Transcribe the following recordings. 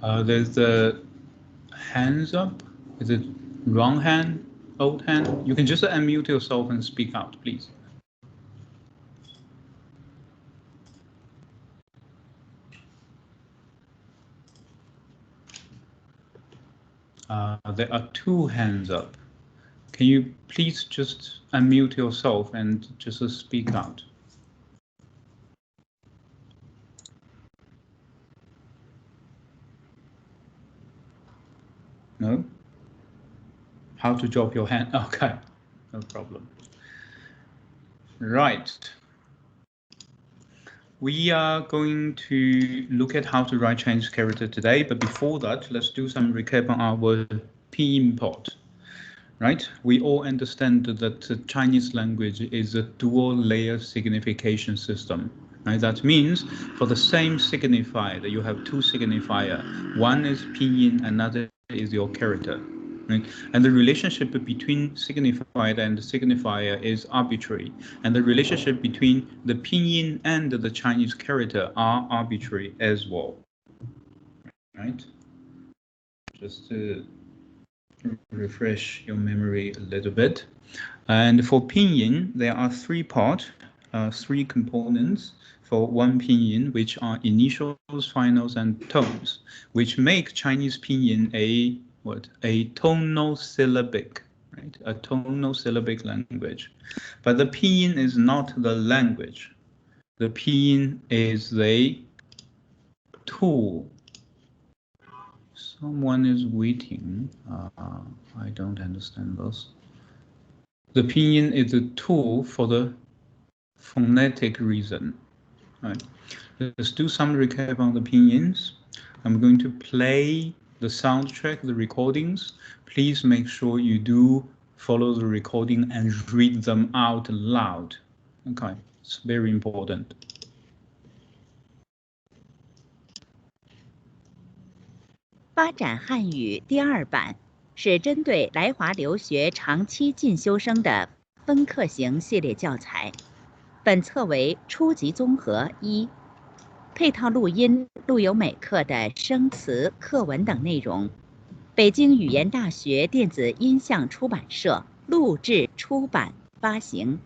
There's the hands up. Is it wrong hand, old hand? You can just unmute yourself and speak out, please. There are two hands up. Can you please just unmute yourself and just speak out? No? How to drop your hand? Okay, no problem. Right. We are going to look at how to write Chinese character today, but before that, let's do some recap on our pinyin part. Right? We all understand that the Chinese language is a dual layer signification system. Right? That means for the same signifier, you have two signifiers. One is pinyin, another is your character. Right? And the relationship between signifier and the signifier is arbitrary. And the relationship between the pinyin and the Chinese character are arbitrary as well. Right? Just to refresh your memory a little bit. And for pinyin, there are three parts, three components for one pinyin, which are initials, finals, and tones, which make Chinese pinyin a tonal syllabic, right? A tonal syllabic language. But the pinyin is not the language. The pinyin is the tool. Someone is waiting. I don't understand this. The pinyin is a tool for the phonetic reason. Right. Let's do some recap on the pinyins. I'm going to play the soundtrack, the recordings. Please make sure you do follow the recording and read them out loud. Okay, it's very important. 发展汉语第2版是针对来华留学长期进修生的分课型系列教材，本册为初级综合1，配套录音录有每课的生词、课文等内容。北京语言大学电子音像出版社录制、出版、发行。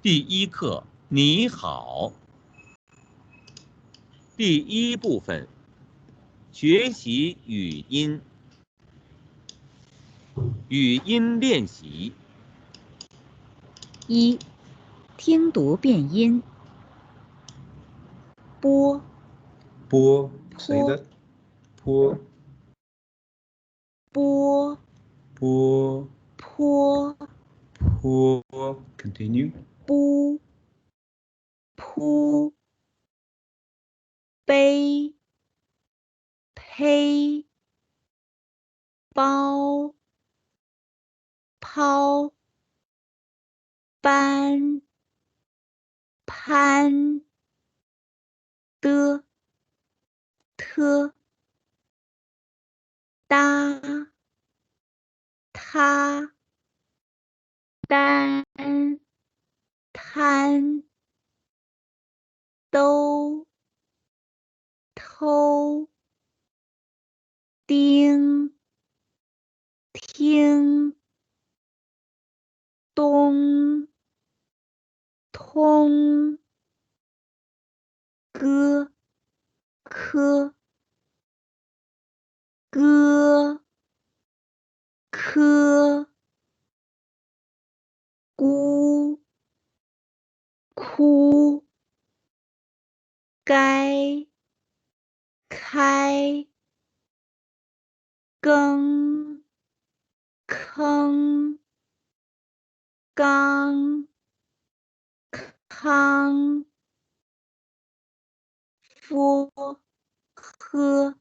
第1课，你好。第1部分，学习语音。语音练习。1、听读变音。波。波 ，say that。波。波。波。坡。坡 ，continue。扑。扑。杯。胚。包。抛。搬。攀。的。特。搭。他。单。摊。都。偷。丁。听。东。通。歌。科。歌。科。姑。哭。该。开。更。坑。刚。康。夫。喝。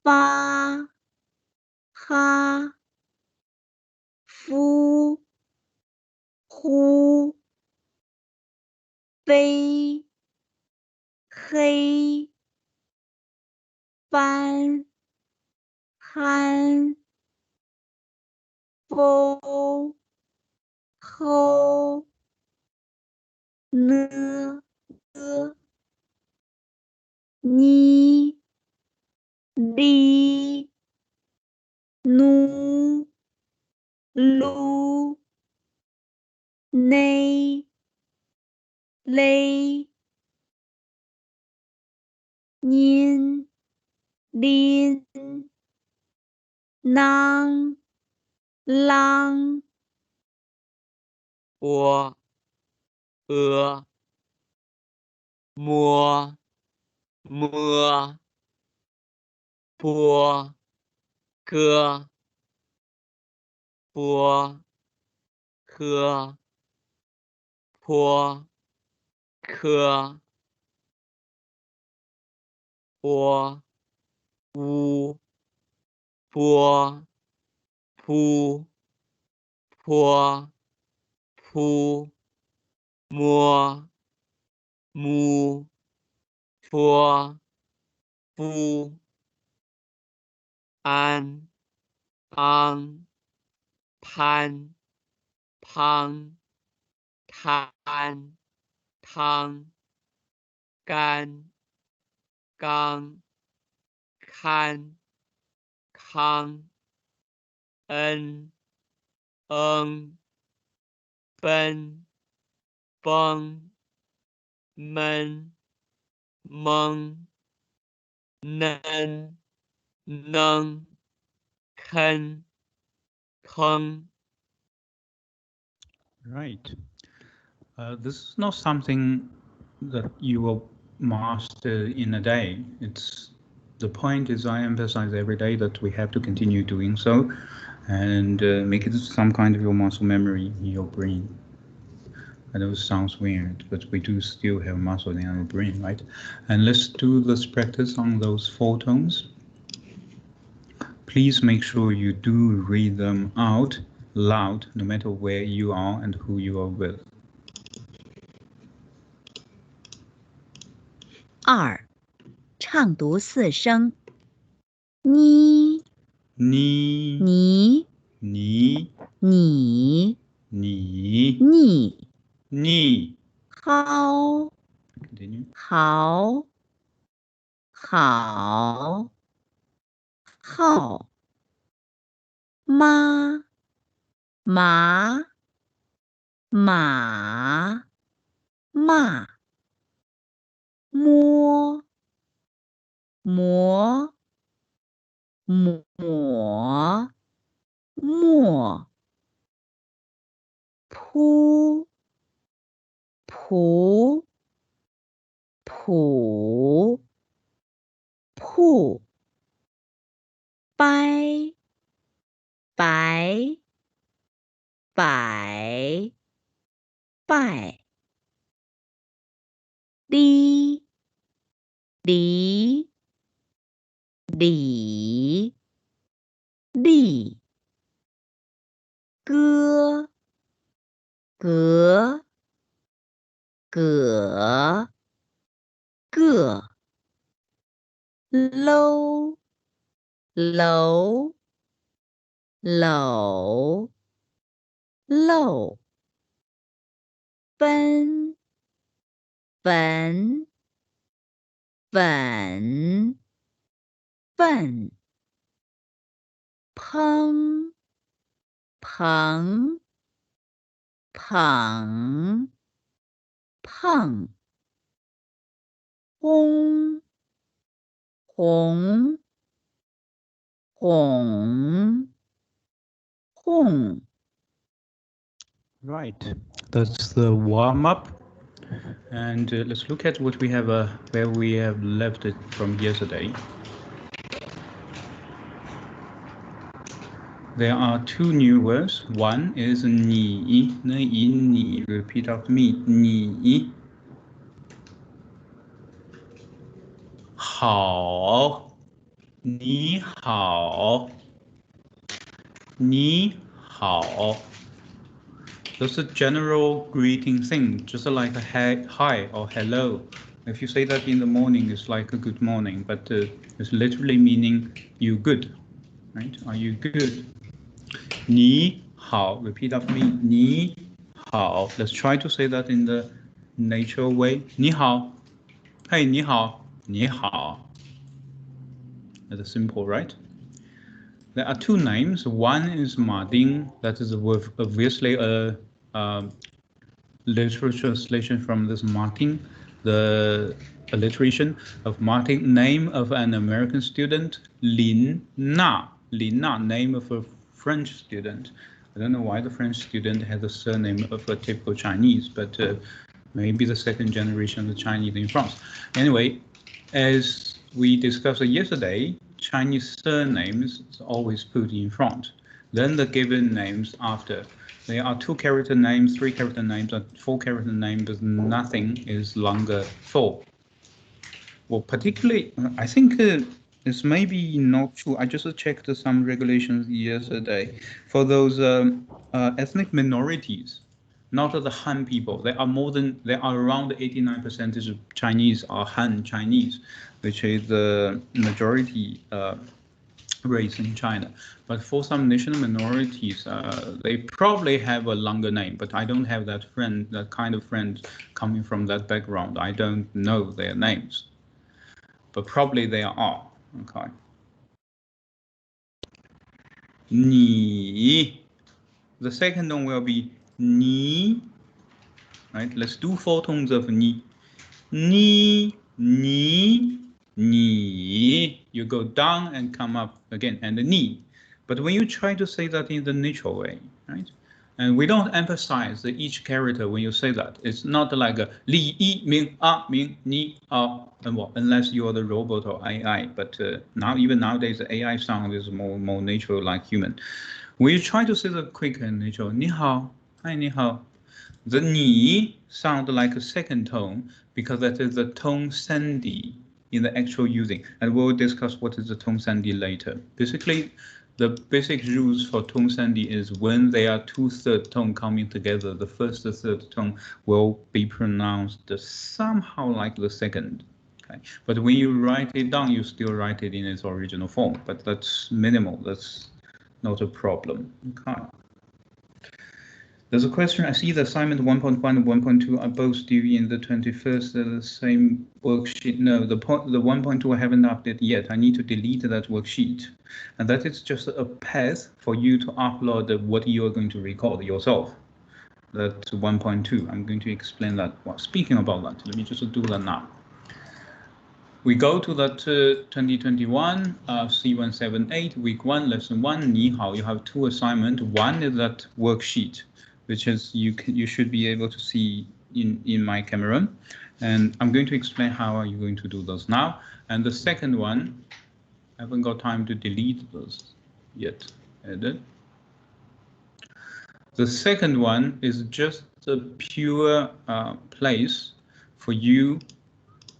发。哈。夫。呼。飞。黑。翻。憨。逋。齁。呢。你哩努噜内嘞您林囔啷我摸波哥波科坡科波乌波扑坡扑摸木坡夫安昂潘胖摊汤干刚看康恩奔崩闷蒙能坑坑。 Right. This is not something that you will master in a day. The point is I emphasize every day that we have to continue doing so and make it some kind of your muscle memory in your brain. I know it sounds weird, but we do still have muscle in our brain, right? And let's do this practice on those 4 tones. Please make sure you do read them out loud, no matter where you are and who you are with. 2. 唱读4声，你你你你你你你你好 Continue. 好好好妈麻马骂摸磨抹沫扑谱谱铺掰白摆拜哩梨里立歌格葛个搂楼搂漏奔粉粉粪砰捧捧碰轰红哄哄 Right. That's the warm up. And let's look at what we have where we have left it from yesterday. There are 2 new words. One is 你. Repeat after me. 你好你好你好 That's a general greeting thing, just like a hi or hello. If you say that in the morning, it's like a good morning, but it's literally meaning you good, right? Are you good? 你好 Repeat after me. 你好 Let's try to say that in the natural way. 你好 Hey, 你好你好. That's simple, right? There are two names. One is Martin. That is obviously a literal translation from this Martin, the alliteration of Martin, name of an American student. Lin Na, name of a French student. I don't know why the French student has the surname of a typical Chinese, but maybe the second generation of the Chinese in France. Anyway, as we discussed yesterday, Chinese surnames is always put in front, then the given names after. There are 2 character names, 3 character names, and 4 character names, but nothing is longer 4. Well, particularly, I think it's maybe not true. I just checked some regulations yesterday for those ethnic minorities, not the Han people. There are around 89% of Chinese are Han Chinese, which is the majority race in China. But for some national minorities, they probably have a longer name, but I don't have that kind of friend coming from that background. I don't know their names, but probably they are. Okay. 你, the second one will be 你, right? Let's do 4 tones of 你. 你, 你, you go down and come up again, and the 你. But when you try to say that in the natural way, right? And we don't emphasize each character when you say that. It's not like a 李一鸣啊鸣你啊 and what, unless you are the robot or AI. But even nowadays, the AI sound is more natural, like human. When you try to say the quick and natural, 你好, hi 你好, the 你 sound like a second tone because that is the tone Sandy in the actual using, and we'll discuss what is the tone Sandy later. Basically, the basic rules for tone Sandy is when there are 2 third tone coming together, the first and third tone will be pronounced somehow like the second. Okay, but when you write it down, you still write it in its original form, but that's minimal. That's not a problem. Okay. There's a question. I see the assignment 1.1 and 1.2 are both due in the 21st, the same worksheet. No, the 1.2 I haven't updated yet. I need to delete that worksheet. And that is just a path for you to upload what you are going to record yourself. That's 1.2. I'm going to explain that. Well, speaking about that, let me just do that now. We go to that 2021 C178 week 1 lesson 1. 你好, you have 2 assignments. One is that worksheet, which is you should be able to see in my camera, and I'm going to explain how are you going to do those now. And the second one, I haven't got time to delete those yet. Edit. The second one is just a pure place for you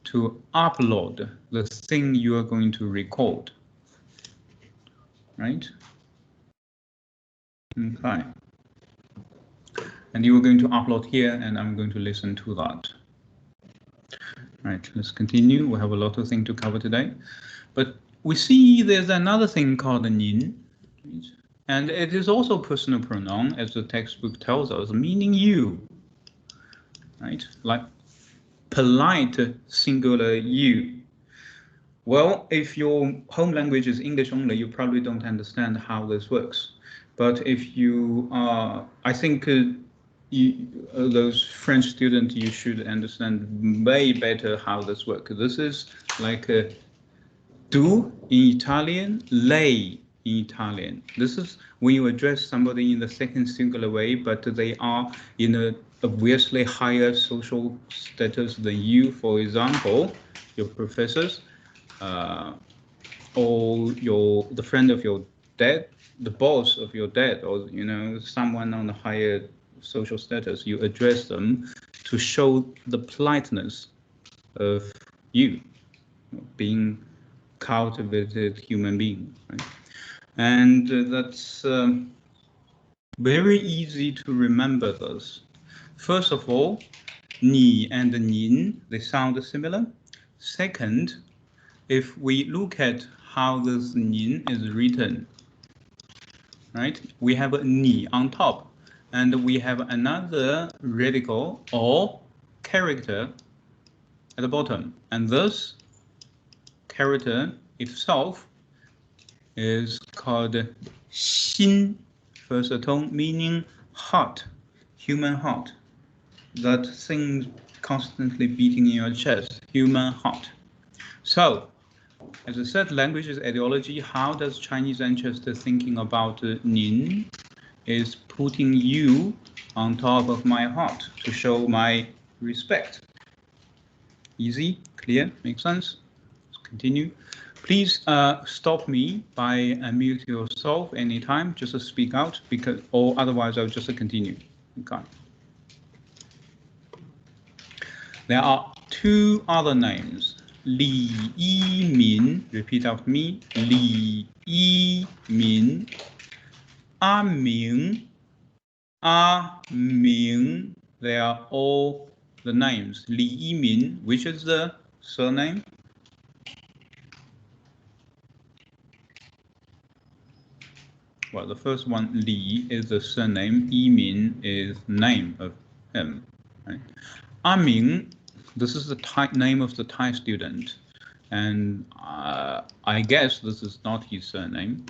to upload the thing you are going to record, right? Okay. And you are going to upload here, and I'm going to listen to that. Right, let's continue. We have a lot of things to cover today. But we see there's another thing called 您, and it is also personal pronoun, as the textbook tells us, meaning you, right? Like polite singular you. Well, if your home language is English only, you probably don't understand how this works. But if you are, I think those French students, you should understand way better how this works. This is like tu in Italian, lei in Italian. This is when you address somebody in the second singular way, but they are in a obviously higher social status than you. For example, your professors, or the friend of your dad, the boss of your dad, or someone on a higher social status. You address them to show the politeness of you being cultivated human being, right? And that's very easy to remember this. First of all, 你 and 您, they sound similar. Second, if we look at how this 您 is written, right? We have a 你 on top, and we have another radical or character at the bottom, and thus character itself is called 心, first tone, meaning heart, human heart. That thing constantly beating in your chest, human heart. So, as I said, language is ideology. How does Chinese ancestor thinking about nin is putting you on top of my heart to show my respect. Easy, clear, makes sense? Let's continue. Please stop me by unmute yourself anytime. Just speak out, because or otherwise I'll just continue. Okay. There are two other names. Li Yimin, repeat after me. Li Yimin. A Ming. A Ming. They are all the names. Li Yimin, which is the surname? Well, the first one, Li, is the surname. Yimin is name of him. Right? A Ming, this is the name of the Thai student, and I guess this is not his surname.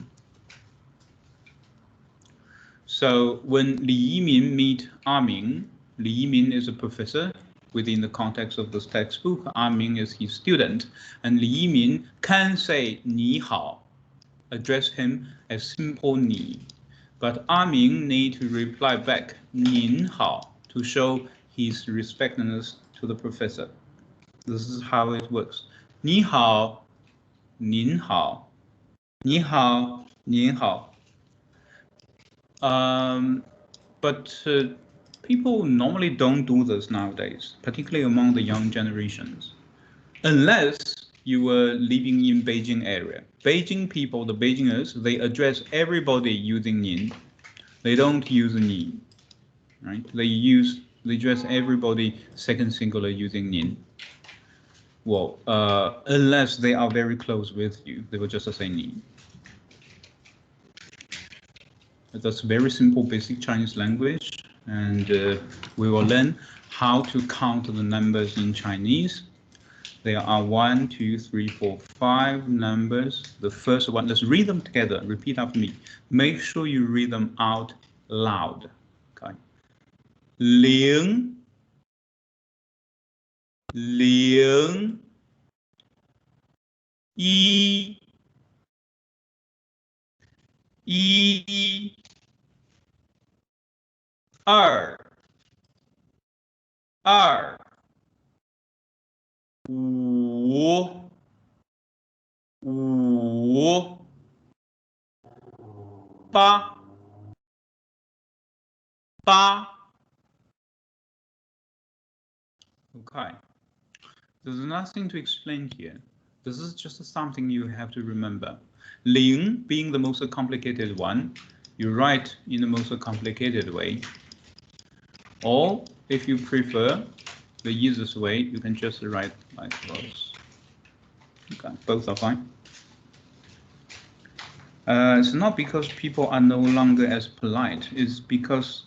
So when Li Yimin meet A Ming, Li Yimin is a professor within the context of this textbook. A Ming is his student, and Li Yimin can say Ni Hao, address him as simple Ni, but A Ming need to reply back Nin Hao to show his respectfulness to the professor. This is how it works. Ni hao, nin hao, ni hao, nin hao. But people normally don't do this nowadays, particularly among the young generations, unless you were living in Beijing area. Beijing people, the Beijingers, they address everybody using nin. They don't use ni, right? They address everybody second singular using nin. Well, unless they are very close with you, they will just say ni. That's very simple, basic Chinese language, and we will learn how to count the numbers in Chinese. There are 1, 2, 3, 4, 5 numbers. The first one, let's read them together. Repeat after me. Make sure you read them out loud. Okay. 0 0 1 1 2 2 5 5 8 8. Okay. There's nothing to explain here. This is just something you have to remember. 0 being the most complicated one, you write in the most complicated way. Or if you prefer the easiest way, you can just write like this. Okay, both are fine. It's not because people are no longer as polite. It's because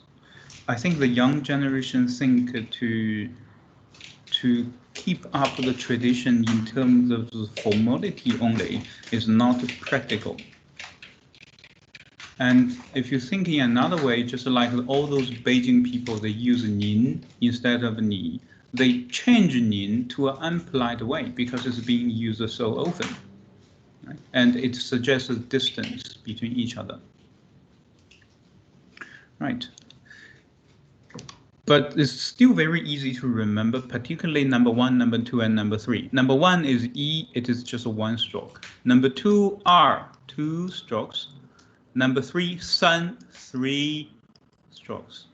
I think the young generation think to keep up the tradition in terms of the formality only is not practical. And if you think in another way, just like all those Beijing people, they use nin instead of ni. They change nin to an unpolite way because it's being used so often. Right? And it suggests a distance between each other. Right. But it's still very easy to remember, particularly number 1, number 2, and number 3. Number 1 is E, it is just a 1 stroke. Number 2, R, 2 strokes. Number 3, Sun, 3 strokes.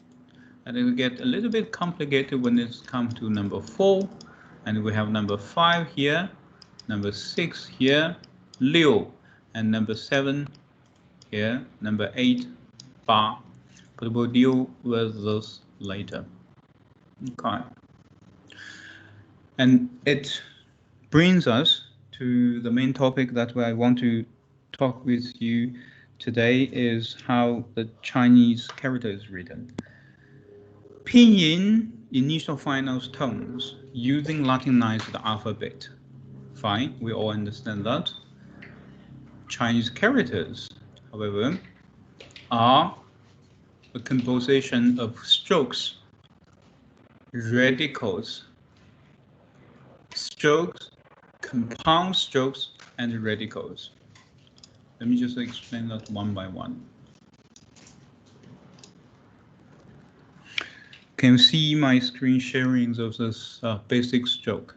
And it will get a little bit complicated when it comes to number 4. And we have number 5 here, number 6 here, Liu, and number 7 here, number 8, Ba. But we'll deal with this later. Okay. And it brings us to the main topic that I want to talk with you today is how the Chinese character is written. Pinyin initial finals tones using Latinized alphabet. Fine, we all understand that. Chinese characters, however, are a composition of strokes, radicals, strokes, compound strokes, and radicals. Let me just explain that one by one. Can you see my screen sharings of this basic stroke?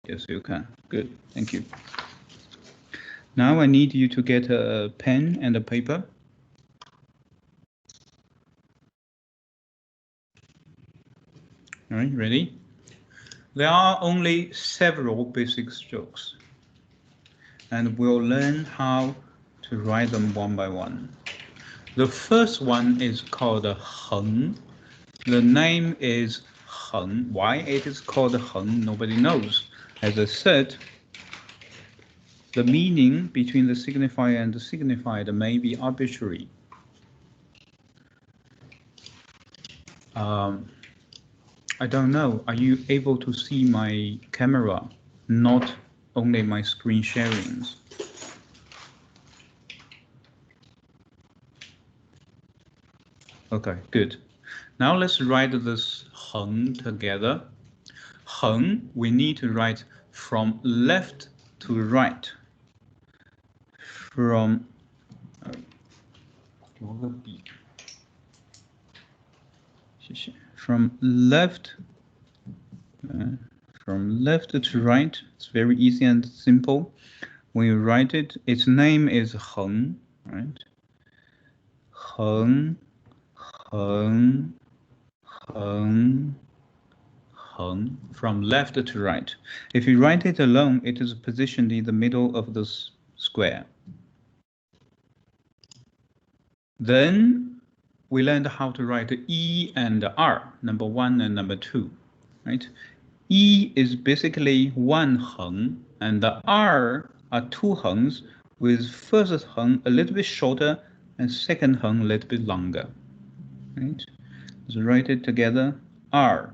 Yes, you can. Good, thank you. Now I need you to get a pen and a paper. All right, ready? There are only several basic strokes, and we'll learn how to write them one by one. The first one is called a heng. The name is heng. Why it is called heng, nobody knows. As I said, the meaning between the signifier and the signified may be arbitrary. I don't know. Are you able to see my camera, not only my screen sharings? Okay, good. Now let's write this heng together. Heng, we need to write from left to right. From left to right. It's very easy and simple. When you write it, its name is heng, right? Heng, heng, heng, heng, from left to right. If you write it alone, it is positioned in the middle of this square. Then we learned how to write E and R, number 1 and number 2, right? E is basically one heng, and the R are two hengs, with first heng a little bit shorter and second heng a little bit longer, right? Let's write it together, R.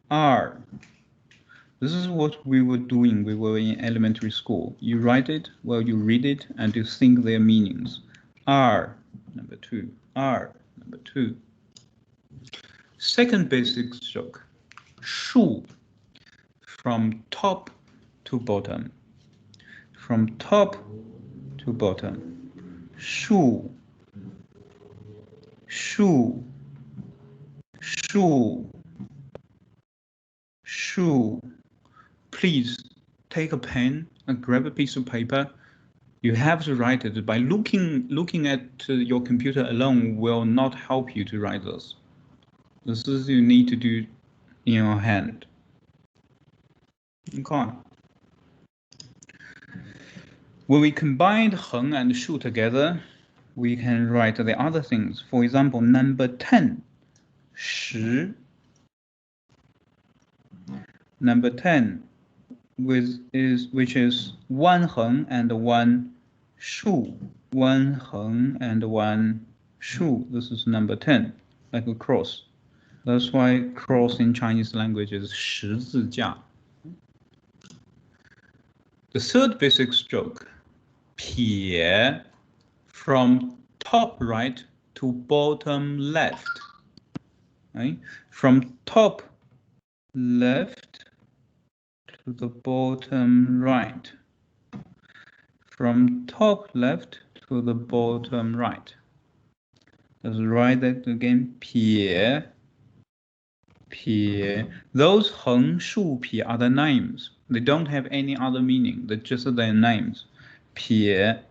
R. This is what we were doing. We were in elementary school. You write it, well, you read it, and you think their meanings. R, number 2, R, number 2. Second basic stroke, shu, from top to bottom. From top to bottom. Shu, shu, shu, shu. Please take a pen and grab a piece of paper. You have to write it. By looking at your computer alone will not help you to write this. This is you need to do in your hand. Okay. When we combine heng and shu together, we can write the other things. For example, number 10, shi. Number 10, which is one heng and one shu. One heng and one shu. This is number 10, like a cross. That's why cross in Chinese language is 十字架. The third basic stroke, 撇, from top right to bottom left. Right? From top left to the bottom right. From top left to the bottom right. Let's write that again. 撇, 撇. Those heng, shu, 撇 are the names. They don't have any other meaning. They're just their names. 撇.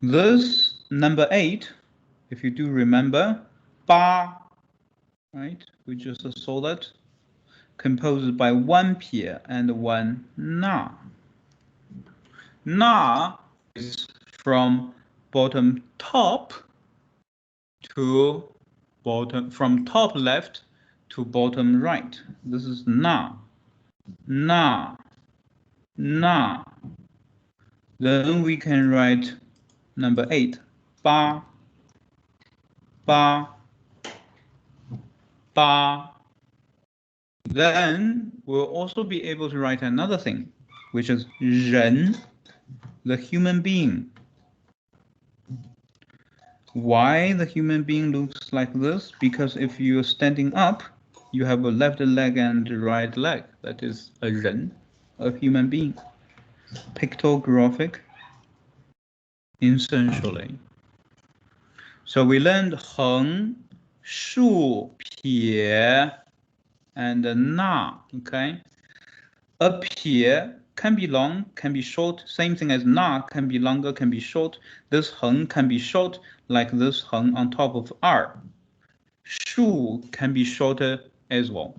This number 8, if you do remember, ba, right? We just saw that, composed by one 撇 and one na. Na is from bottom top to bottom, from top left to bottom right. This is na, na, na. Then we can write number 8, ba, ba, 八. Then we'll also be able to write another thing, which is 人, the human being. Why the human being looks like this? Because if you're standing up, you have a left leg and right leg. That is a 人, a human being. Pictographic, essentially. So we learned 横, 竖, 撇, and 捺, okay? A 撇 can be long, can be short, same thing as 捺 can be longer, can be short. This 横 can be short, like this 横 on top of R. 竖 can be shorter as well.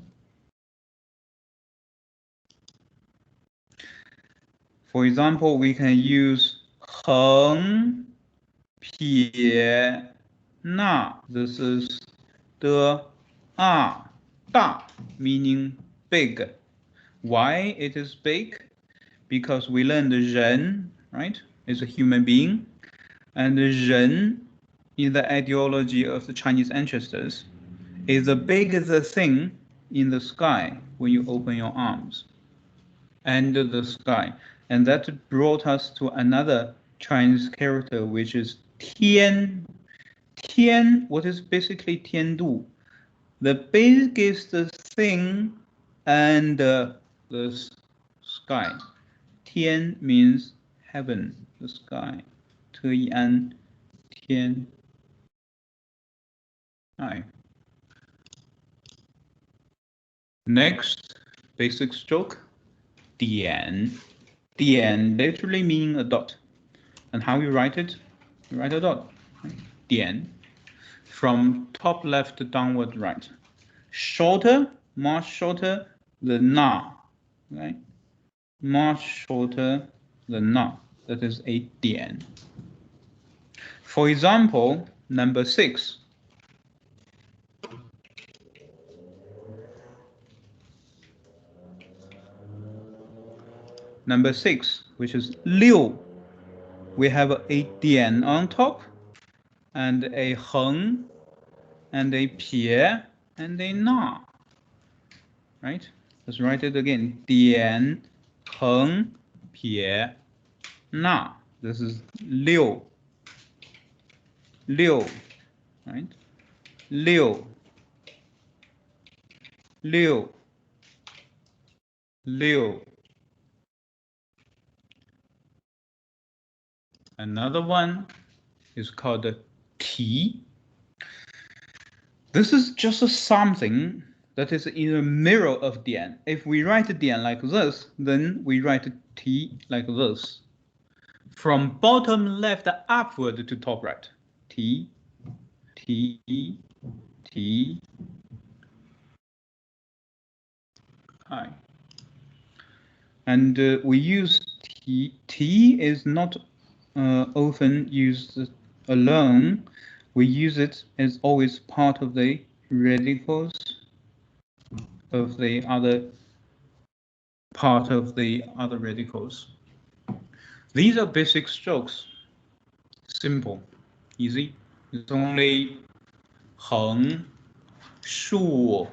For example, we can use 横, 撇, 捺. This is 的, 大, meaning big. Why it is big? Because we learned 人, right, is a human being, and 人, in the ideology of the Chinese ancestors, is the biggest thing in the sky when you open your arms, and the sky. And that brought us to another Chinese character, which is 天. 天, what is basically 天度? The biggest thing and the sky. 天 means heaven, the sky. 特一安天. Hi. Next, basic stroke. 点. 点 literally meaning a dot. And how you write it? You write a dot. 点. From top left to downward right. Shorter, much shorter, the 捺. Right? Much shorter than 捺. That is a 点. For example, number 6. Number 6, which is 6. We have a 点 on top, and a 横, and a 撇, and a 捺. Right? Let's write it again. 点, 横, 撇, 捺. This is 6. 6. Right? 6. 6. 6. Another one is called T. This is just something that is in the mirror of Dian. If we write Dian like this, then we write T like this. From bottom left upward to top right. T, T, T. Hi. And we use T. T is not often used alone. We use it as always part of the radicals of the other part of the other radicals. These are basic strokes. Simple, easy. It's only 横, 竖,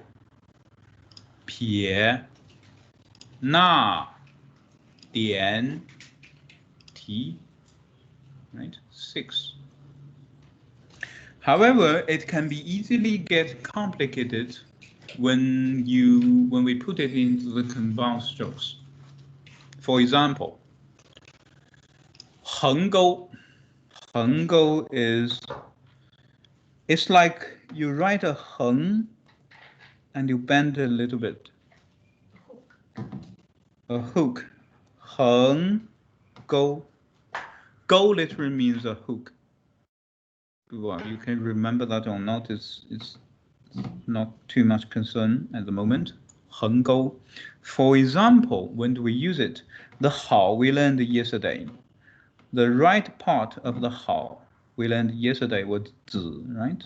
撇, 捺, 点, 提. Right? 6. However, it can be easily get complicated when we put it into the compound strokes. For example, 横钩. 横钩 is, it's like you write a 横 and you bend a little bit. A hook. 横钩. 钩 literally means a hook. Well, you can remember that or not. It's not too much concern at the moment. 横钩. For example, when do we use it? The 好 we learned yesterday. The right part of the 好 we learned yesterday was 子, right?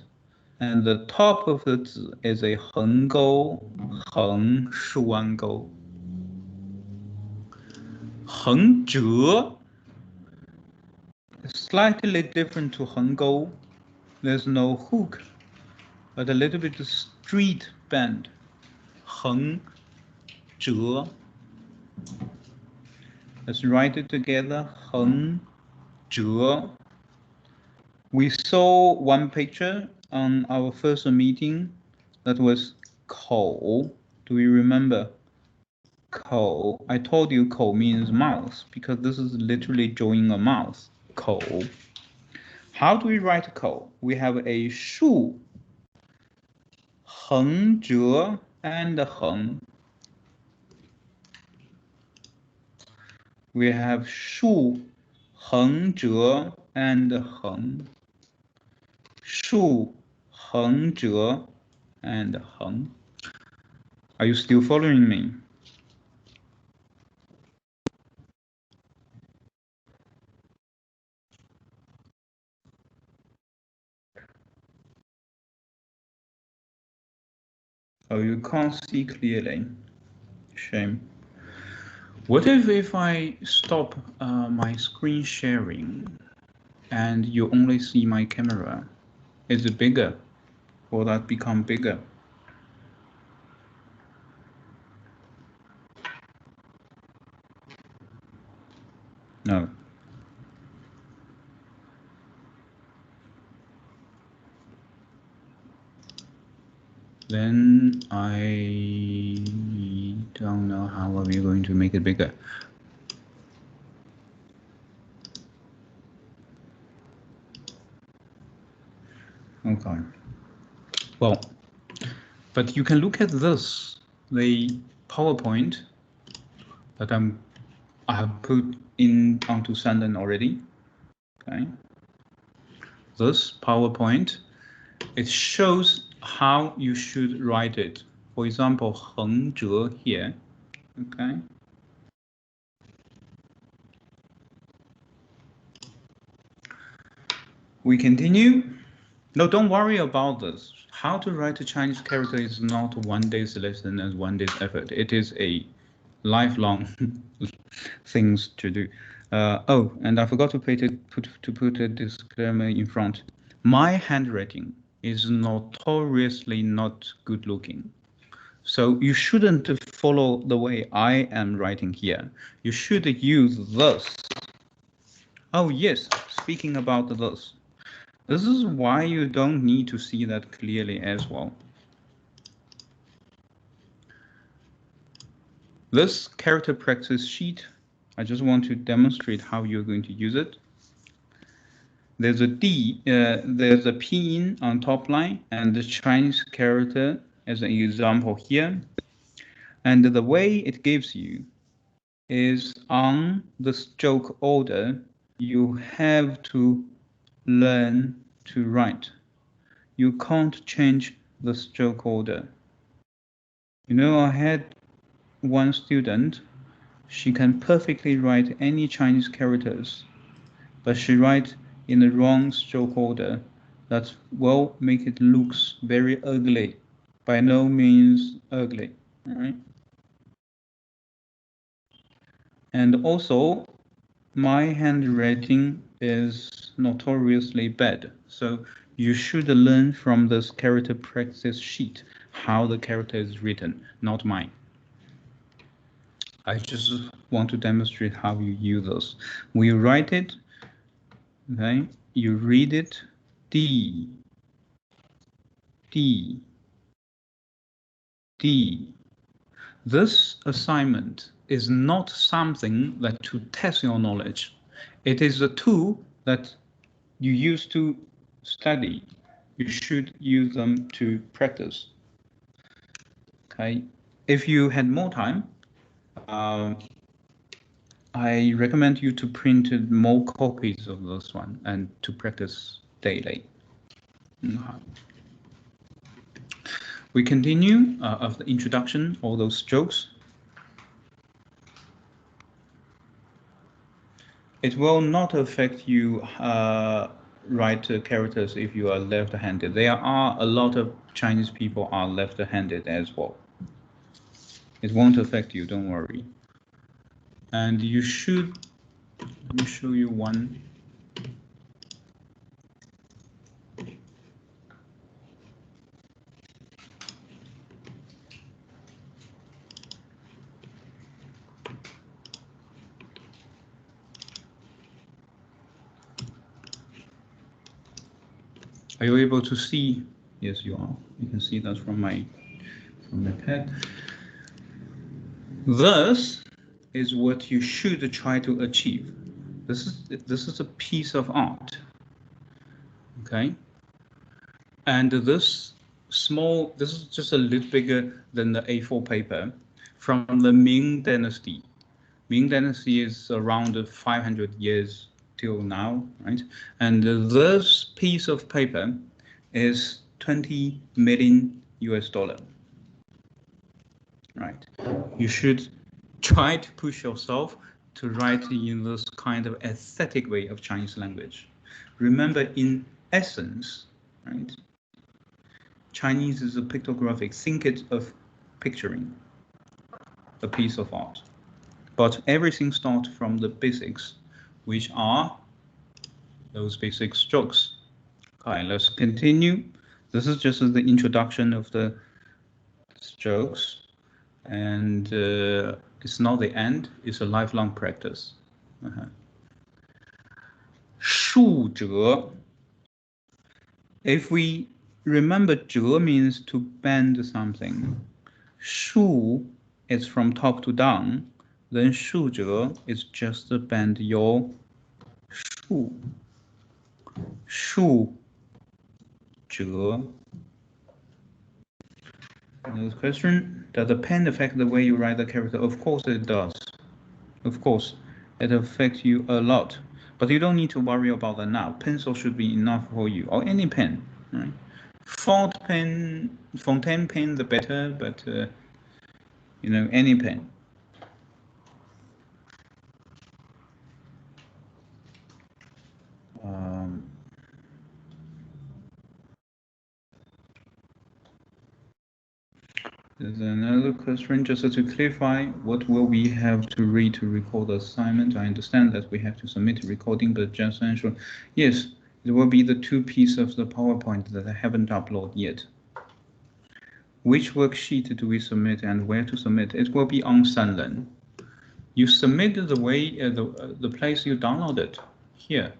And the top of the 子 is a 横钩, 横竖弯钩. 横折 slightly different to 横钩. There's no hook, but a little bit straight bend. 横折. Let's write it together. 横折. We saw one picture on our first meeting that was 口. Do you remember? 口. I told you 口 means mouth because this is literally drawing a mouth. 口. How do we write 口? We have a 竖, 横折 and 横. We have 竖, 横折 and 横. 竖, 横折 and 横. Are you still following me? Oh, you can't see clearly. Shame. What if I stop my screen sharing and you only see my camera? Is it bigger? Will that become bigger? No. Then I don't know how are we going to make it bigger. Okay. Well, but you can look at this, the PowerPoint that I have put in onto Sanden already. Okay. This PowerPoint, it shows how you should write it. For example, 横折 here. Okay. We continue. No, don't worry about this. How to write a Chinese character is not one day's lesson and one day's effort. It is a lifelong things to do. Oh, and I forgot to put a disclaimer in front. My handwriting is notoriously not good looking. So you shouldn't follow the way I am writing here. You should use this. Oh yes, speaking about this. This is why you don't need to see that clearly as well. This character practice sheet, I just want to demonstrate how you're going to use it. There's a D, there's a pinyin on top line and the Chinese character as an example here. And the way it gives you is on the stroke order, you have to learn to write. You can't change the stroke order. You know, I had one student, she can perfectly write any Chinese characters, but she writes in the wrong stroke order. That will make it looks very ugly. By no means ugly, all right? And also, my handwriting is notoriously bad, so you should learn from this character practice sheet how the character is written, not mine. I just want to demonstrate how you use this. We write it, okay? You read it, D, D, D. This assignment is not something that to test your knowledge. It is a tool that you use to study. You should use them to practice. Okay, if you had more time, I recommend you to print more copies of this one and to practice daily. We continue of the introduction, all those strokes. It will not affect you write characters if you are left-handed. There are a lot of Chinese people are left-handed as well. It won't affect you, don't worry. And you should, let me show you one. Are you able to see? Yes, you are. You can see that from my pad. This is what you should try to achieve. This is a piece of art. Okay. And this is just a little bigger than the A4 paper from the Ming Dynasty. Ming Dynasty is around 500 years till now, right? And this piece of paper is 20 million US dollar, right? You should try to push yourself to write in this kind of aesthetic way of Chinese language. Remember, in essence, right? Chinese is a pictographic. Think it of picturing a piece of art. But everything starts from the basics, which are those basic strokes. Okay, let's continue. This is just the introduction of the strokes, and it's not the end, it's a lifelong practice. 竖折. If we remember, 折 means to bend something. 竖 is from top to down. Then 竖折 is just to bend your 竖. 竖折. Another question: does the pen affect the way you write the character? Of course it does. Of course, it affects you a lot. But you don't need to worry about that now. Pencil should be enough for you, or any pen. Right? Font pen, Fontaine pen, the better. But you know, any pen. There's another question, just to clarify, what will we have to read to record the assignment? I understand that we have to submit a recording, but just answer, yes, it will be the 2 pieces of the PowerPoint that I haven't uploaded yet. Which worksheet do we submit and where to submit? It will be on Sanlen. You submit the way, the place you downloaded here.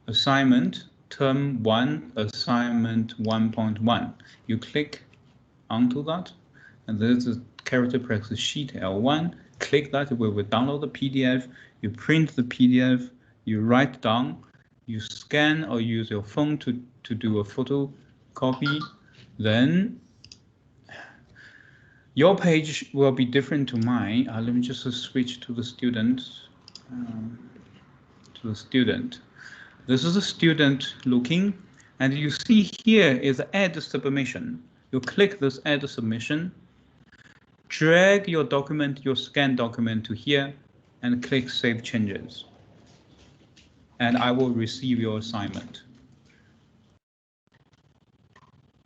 Assignment, term 1, assignment 1.1. You click onto that. And there's a character practice sheet L1. Click that, we will download the PDF. You print the PDF, you write down, you scan or use your phone to do a photocopy. Then your page will be different to mine. Let me just switch to the student. This is a student looking, and you see here is add submission. You click this add submission. Drag your document, your scanned document to here, and click Save Changes. And I will receive your assignment.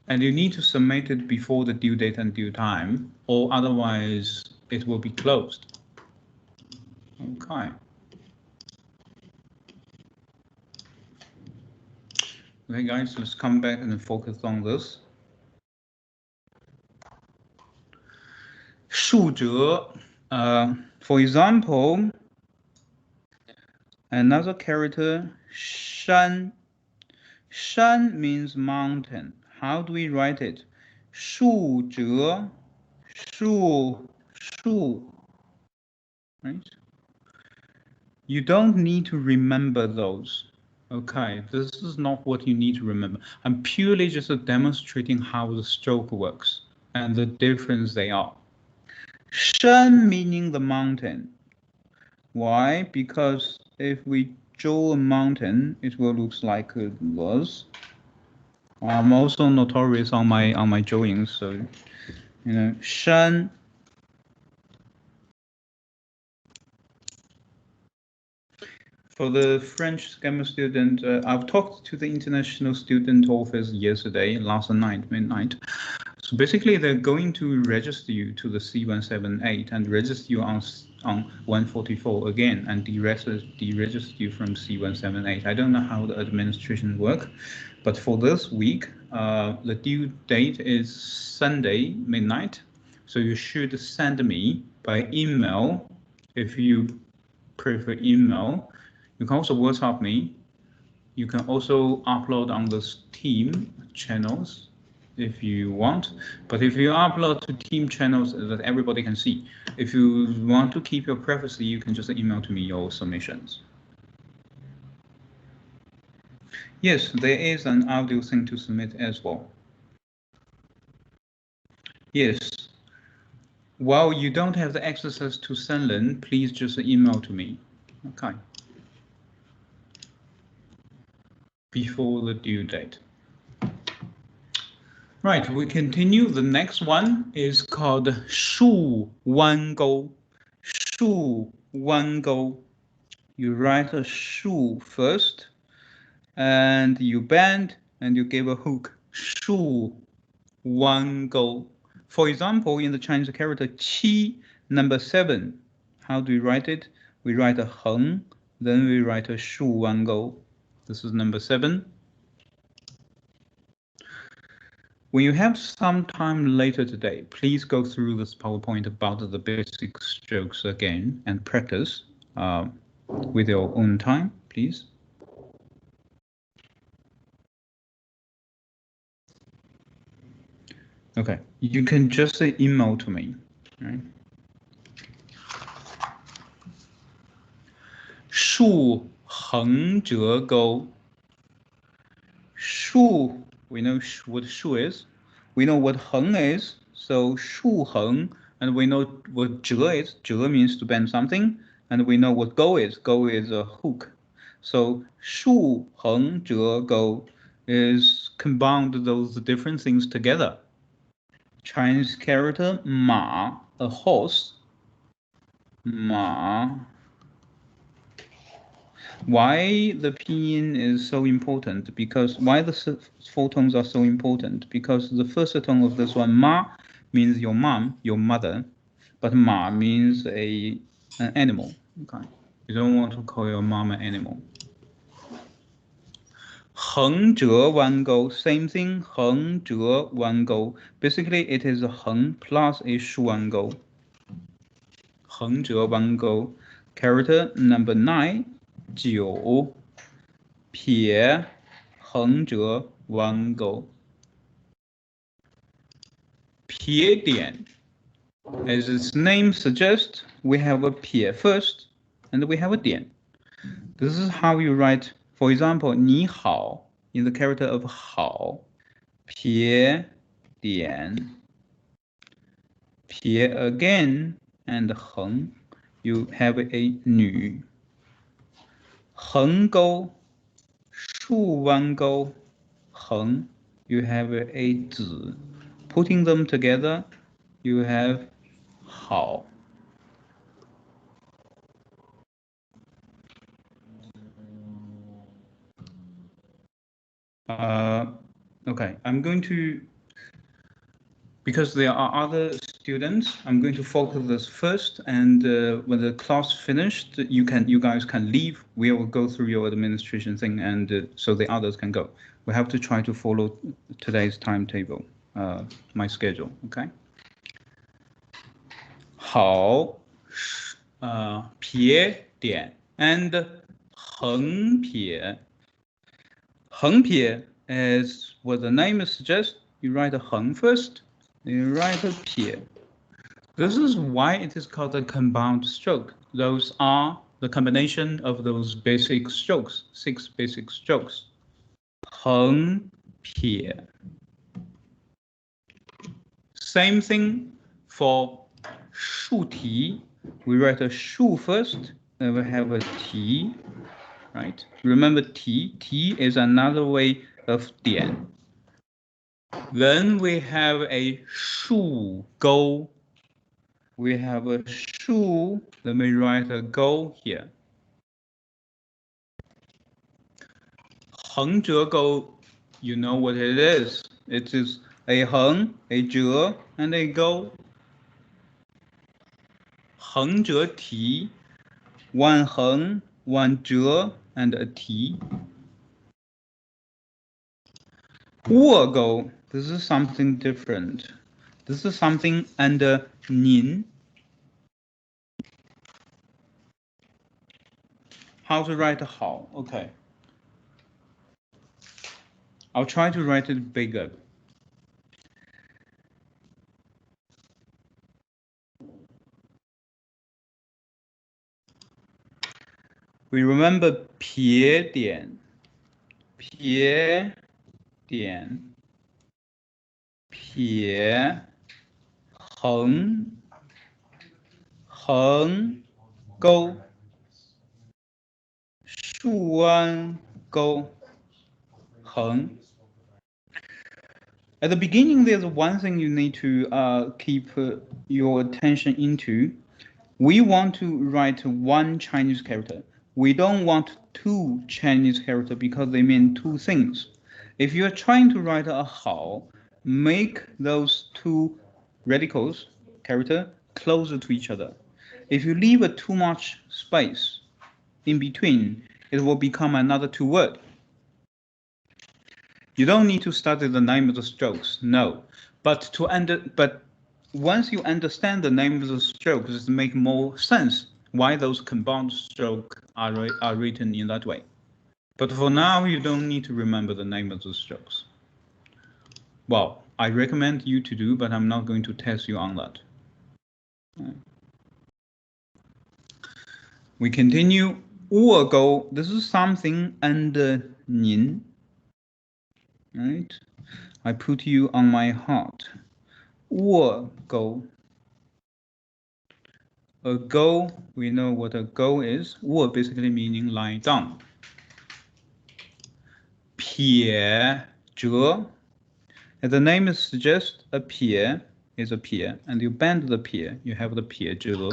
And you need to submit it before the due date and due time, or otherwise it will be closed. Okay. Okay, guys, let's come back and focus on this. 竖折, for example, another character, 山. 山 means mountain. How do we write it? 竖折, 竖, right? You don't need to remember those. Okay, this is not what you need to remember. I'm purely just demonstrating how the stroke works and the difference they are. 山 meaning the mountain. Why? Because if we draw a mountain, it will look like this. I'm also notorious on my drawings, so you know, 山. For the French scammer student, I've talked to the international student office yesterday, last night, midnight. So basically, they're going to register you to the C178 and register you on 144 again and deregister you from C178. I don't know how the administration work, but for this week, the due date is Sunday midnight. So you should send me by email if you prefer email. You can also WhatsApp me You can also upload on the team channels if you want, but if you upload to team channels that everybody can see, if you want to keep your privacy, you can just email to me your submissions. Yes, there is an audio thing to submit as well. Yes. While you don't have the access to Senlin, please just email to me. Okay. Before the due date. Right, we continue. The next one is called 树弯钩. 树弯钩. You write a 树 first, and you bend, and you give a hook. 树弯钩. For example, in the Chinese character 7, number 7, how do we write it? We write a 横, then we write a 树弯钩. This is number 7. When you have some time later today, please go through this PowerPoint about the basic strokes again and practice with your own time, please. Okay, you can just say email to me, right? 树横折钩. 树 we know what 树 is. We know what 横 is. So 树横, and we know what 折 is. 折 means to bend something, and we know what 钩 is. 钩 is a hook. So 树横折钩 is combined those different things together. Chinese character 马 a horse. 马. Why the pinyin is so important? Because why the 4 tones are so important? Because the first tone of this one, ma, means your mom, your mother, but ma means an animal. Okay, you don't want to call your mom an animal. 横折弯钩, same thing. 横折弯钩. Basically, it is a 横 plus a 竖弯钩. 横折弯钩. Character number 9. 9撇横折弯钩. 撇点, as its name suggests, we have a 撇 first, and we have a 点. This is how you write, for example, 你好 in the character of 好, 撇点, 撇 again, and 横, you have a 女. 横钩 树弯钩 横 you have a 子. Putting them together, you have 好. Okay, I'm going to, because there are other students, I'm going to focus this first, and when the class finished, you guys can leave. We will go through your administration thing, and so the others can go. We have to try to follow today's timetable, my schedule. Okay. 好，撇点 and 横撇. 横撇 is what the name suggests. You write a 横 first. You write a 撇. This is why it is called a compound stroke. Those are the combination of those basic strokes, 6 basic strokes. 横撇. Same thing for 竖提. We write a 竖 first, then we have a 提, right? Remember 提 is another way of 点. Then we have a 竖钩. We have a 竖, then we write a 钩 here. 横折钩, you know what it is. It is a 横, a 折, and a 钩. 横折提, one 横, one 折, and a 提. 握钩, this is something different. This is something under 您. How to write 好? Okay. I'll try to write it bigger. We remember 撇点，撇点，撇，横，横钩，竖弯钩，横。At the beginning, there's one thing you need to keep your attention into. We want to write one Chinese character. We don't want two Chinese characters because they mean two things. If you're trying to write a hao, make those two radicals character closer to each other. If you leave too much space in between, it will become another two word. You don't need to study the name of the strokes, no. But once you understand the name of the strokes, it makes more sense why those compound strokes are written in that way. But for now, you don't need to remember the name of the strokes. Well, I recommend you to do, but I'm not going to test you on that. We continue. 握钩, this is something under 您. Right? I put you on my heart. 握钩. A go, we know what a go is. 握 basically meaning lie down. 撇折, as the name suggests, a 撇 is a 撇, and you bend the 撇, you have the 撇折.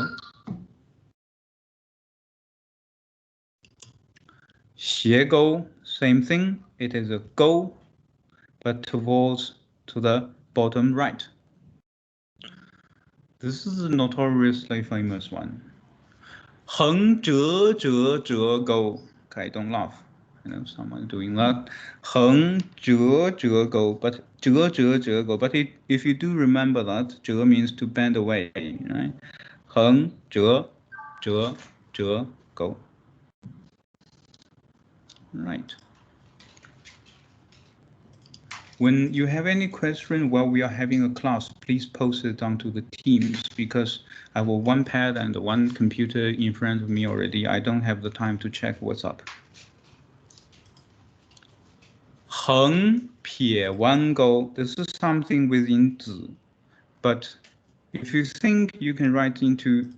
斜钩, same thing, it is a go, but towards to the bottom right. This is a notoriously famous one. 横折折折钩. Okay, don't laugh. I know someone doing that. 横折折钩, but 折折折钩. But if you do remember that, 折 means to bend away, right? 横折折折钩. Right. When you have any question while we are having a class, please post it onto the Teams because I have one pad and one computer in front of me already. I don't have the time to check what's up. 横撇弯钩, this is something within 子, but if you think you can write into,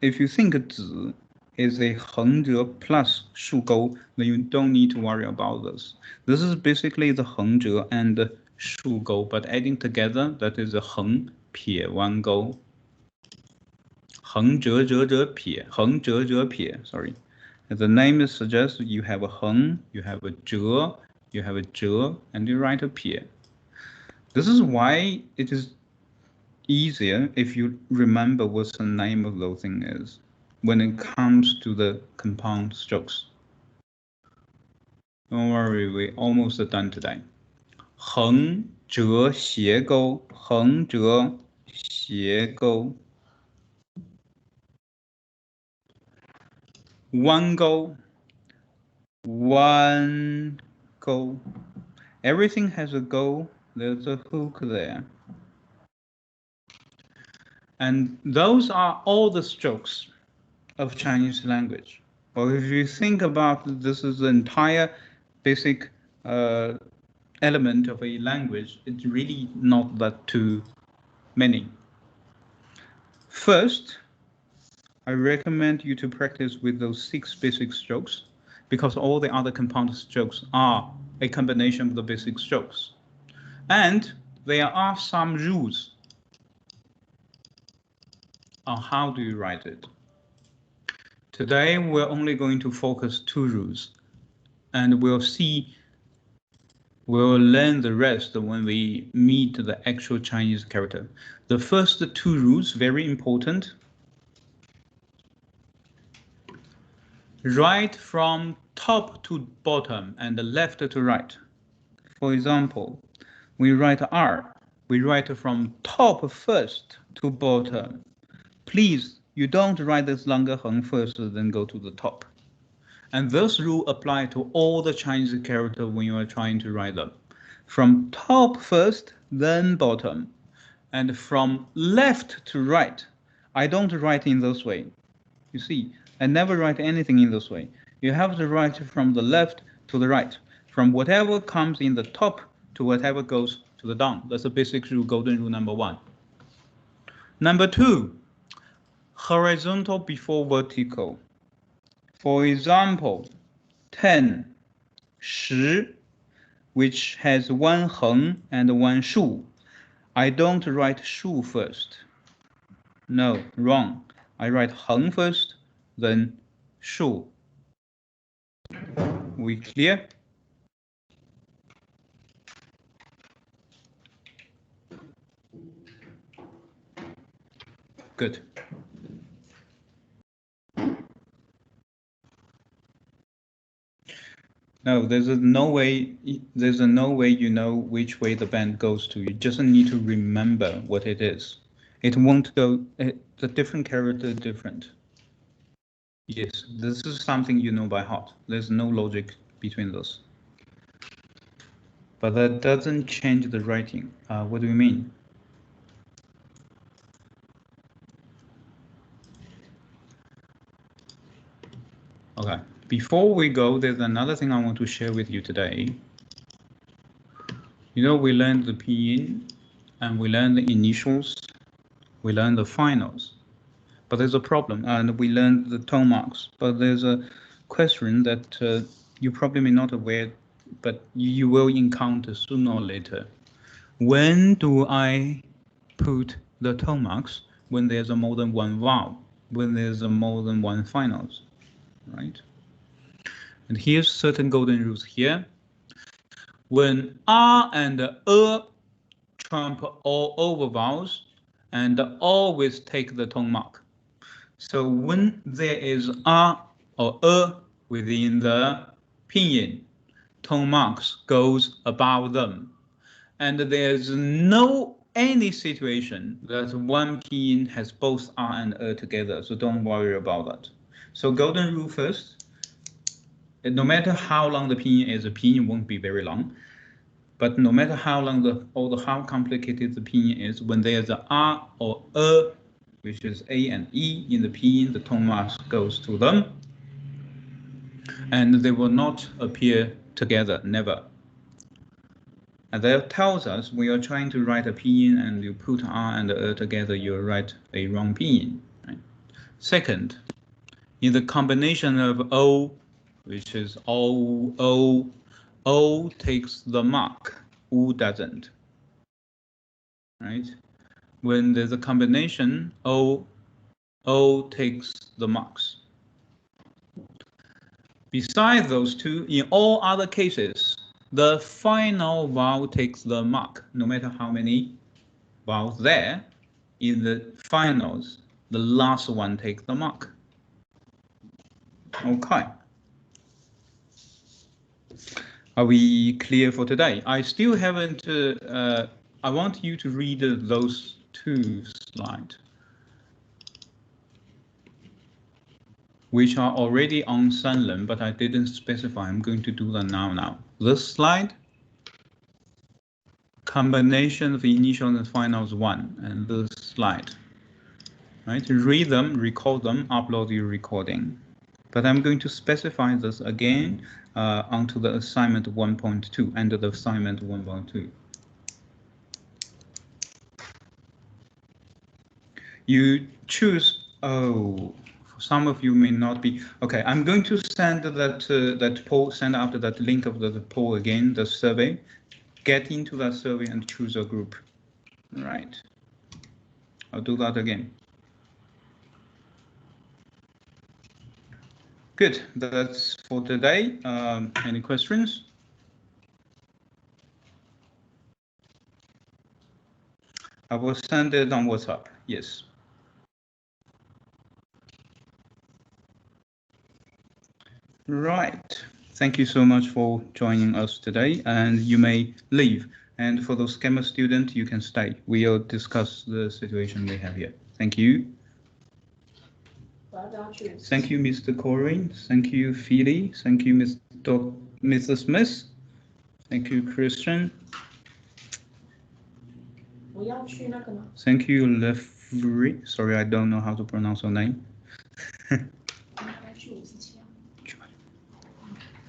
if you think 子 is a 横折 plus 竖钩, then you don't need to worry about this. This is basically the 横折 and the 竖钩, but adding together, that is a 横撇弯钩. 横折折折撇, 横折折撇, sorry. As the name suggests, you have a 横, you have a 折, you have a 折, and you write a 撇. This is why it is easier if you remember what the name of those thing is when it comes to the compound strokes. Don't worry, we're almost done today. 横折斜钩, 横折斜钩. 弯钩, 弯钩. Everything has a go, there's a hook there. And those are all the strokes of Chinese language. Well, if you think about this is the entire basic element of a language, it's really not that too many. First, I recommend you to practice with those 6 basic strokes because all the other compound strokes are a combination of the basic strokes. And there are some rules on how do you write it. Today, we're only going to focus 2 rules, and we'll learn the rest when we meet the actual Chinese character. The first 2 rules, very important. Write from top to bottom and left to right. For example, we write R. We write from top first to bottom. Please, you don't write this longer heng first, then go to the top. And this rule applies to all the Chinese characters when you are trying to write them. from top first, then bottom, and from left to right. I don't write in this way. You see, I never write anything in this way. You have to write from the left to the right, from whatever comes in the top to whatever goes to the down. That's the basic rule, golden rule number 1. Number 2, horizontal before vertical. For example, 10, 10, which has 1 横 and 1 竖. I don't write 竖 first. No, wrong. I write 横 first, then 竖. We clear? Good. No, there's no way you know which way the band goes to. You just need to remember what it is. It won't go, the different character different. Yes, this is something you know by heart. There's no logic between those. But that doesn't change the writing. What do you mean? Okay, before we go, there's another thing I want to share with you today. You know, we learned the pinyin, and we learned the initials, we learned the finals. But there's a problem, and we learned the tone marks. But there's a question that you probably may not aware, but you will encounter sooner or later. When do I put the tone marks? When there's a more than one vowel, when there's a more than one finals, right? And here's certain golden rules here. When R and trump all over vowels, and always take the tone mark. So when there is R or within the pinyin, tone marks goes above them. And there's no any situation that one pinyin has both R and together, so don't worry about that. So golden rule first, no matter how long the pinyin is, the pinyin won't be very long. But no matter how long how complicated the pinyin is, when there's a R or which is A and E in the pinyin, the tone marks goes to them, and they will not appear together, never. And that tells us when you're trying to write a pinyin and you put R and together, you write a wrong pinyin. Right? Second, in the combination of O, which is O takes the mark, U doesn't. Right? When there's a combination, O takes the marks. Besides those two, in all other cases, the final vowel takes the mark. No matter how many vowels there, in the finals, the last one takes the mark. Okay. Are we clear for today? I still haven't, I want you to read those 2 slides, which are already on Sanlen, but I didn't specify. I'm going to do that now. This slide, combination of initials and finals 1, and this slide. Right, read them, record them, upload your recording. But I'm going to specify this again onto the assignment 1.2, under the assignment 1.2. You choose, some of you may not be, okay, I'm going to send that poll, send after that link of the poll again, the survey. Get into that survey and choose a group. Right. I'll do that again. Good, that's for today. Any questions? I will send it on WhatsApp, yes. Right, thank you so much for joining us today, and you may leave. And for those Scammer students, you can stay. We'll discuss the situation we have here. Thank you. Thank you, Mr. Corin. Thank you, Philly. Thank you, Mr. Smith. Thank you, Christian. 我要去那个吗？ Thank you, Lefri. Sorry, I don't know how to pronounce your name. 要去57啊。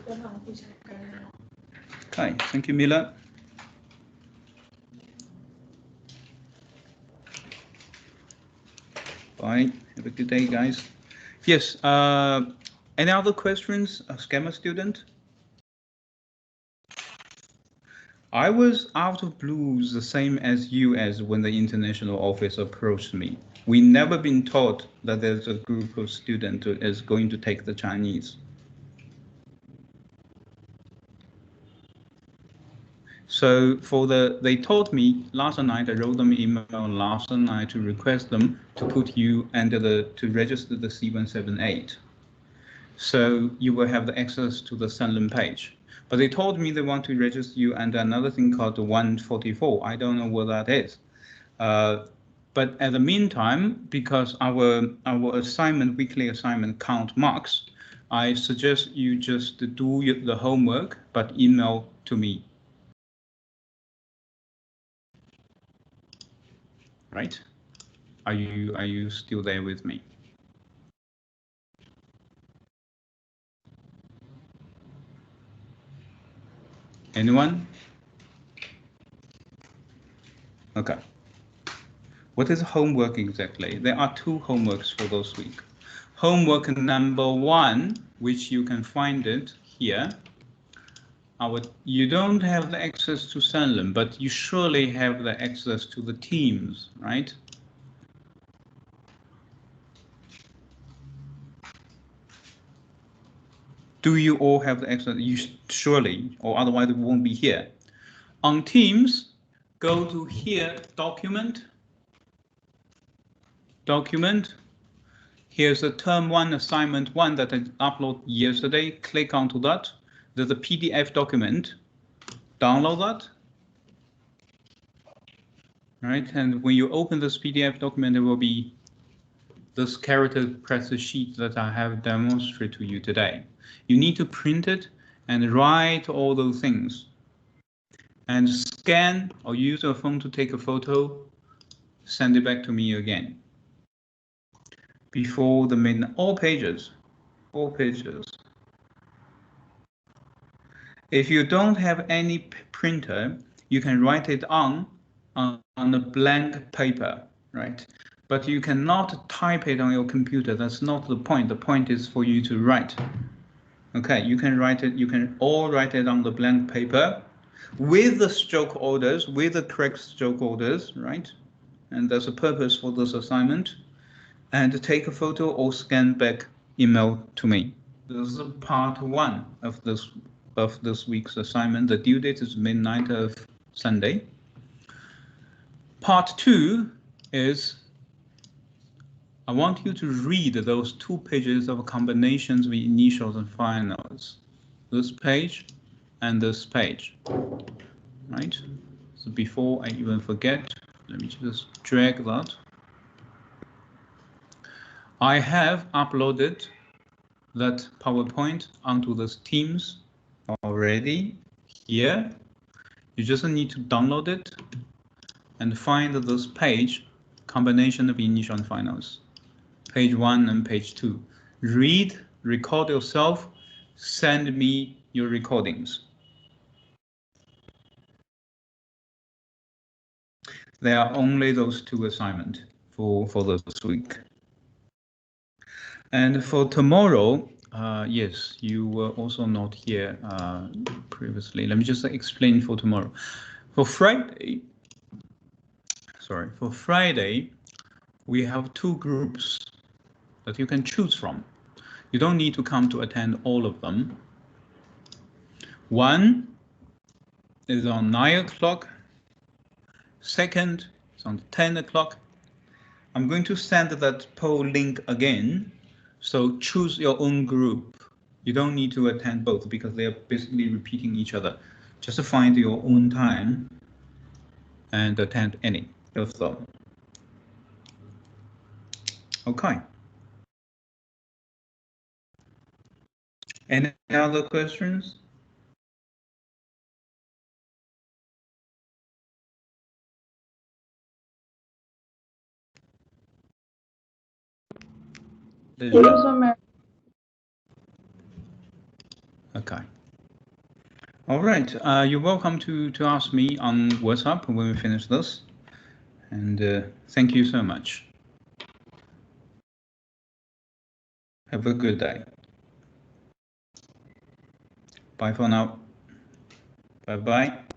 要不然我不想干扰。 Okay, thank you, Mila. Bye. Have a good day, guys. Yes. Any other questions, Scammer student? I was out of blues, the same as you as when the international office approached me. We never been taught that there's a group of students who is going to take the Chinese. So they told me last night, I wrote them email last night to request them to put you under to register the C178. So you will have the access to the Sunland page. But they told me they want to register you under another thing called the 144. I don't know what that is. But at the meantime, because our assignment, weekly assignment count marks, I suggest you just do the homework, but email to me. Right? Are you still there with me? Anyone? Okay. What is homework exactly? There are two homeworks for this week. Homework number 1, which you can find it here. You don't have the access to Sunland, but you surely have the access to the teams, right? Do you all have the access? You surely, or otherwise it won't be here. On Teams, go to here, document. Here's the term 1, assignment 1 that I uploaded yesterday. Click onto that. There's a PDF document. Download that. Right, and when you open this PDF document, there will be this character press sheet that I have demonstrated to you today. You need to print it and write all those things. And scan or use your phone to take a photo, send it back to me again. Before the midnight, all pages. If you don't have any printer, you can write it on a blank paper, right? But you cannot type it on your computer. That's not the point. The point is for you to write. Okay, you can write it. You can all write it on the blank paper with the stroke orders, with the correct stroke orders, right? And that's the purpose for this assignment. And take a photo or scan back, email to me. This is part 1 of this week's assignment. The due date is midnight of Sunday. Part 2 is I want you to read those 2 pages of combinations with initials and finals. This page and this page, right? So before I even forget, let me just drag that. I have uploaded that PowerPoint onto this Teams already here. You just need to download it and find this page, combination of initial and finals. Page 1 and page 2. Read, record yourself, send me your recordings. There are only those 2 assignments for this week. And for tomorrow, yes, you were also not here previously. Let me just explain for tomorrow. For Friday, we have 2 groups that you can choose from. You don't need to come to attend all of them. One is on 9 o'clock. Second is on 10 o'clock. I'm going to send that poll link again. So choose your own group. You don't need to attend both because they are basically repeating each other. Just find your own time and attend any of them. Okay. Any other questions? Okay. All right. You're welcome to ask me on WhatsApp when we finish this. And thank you so much. Have a good day. Bye for now. Bye-bye.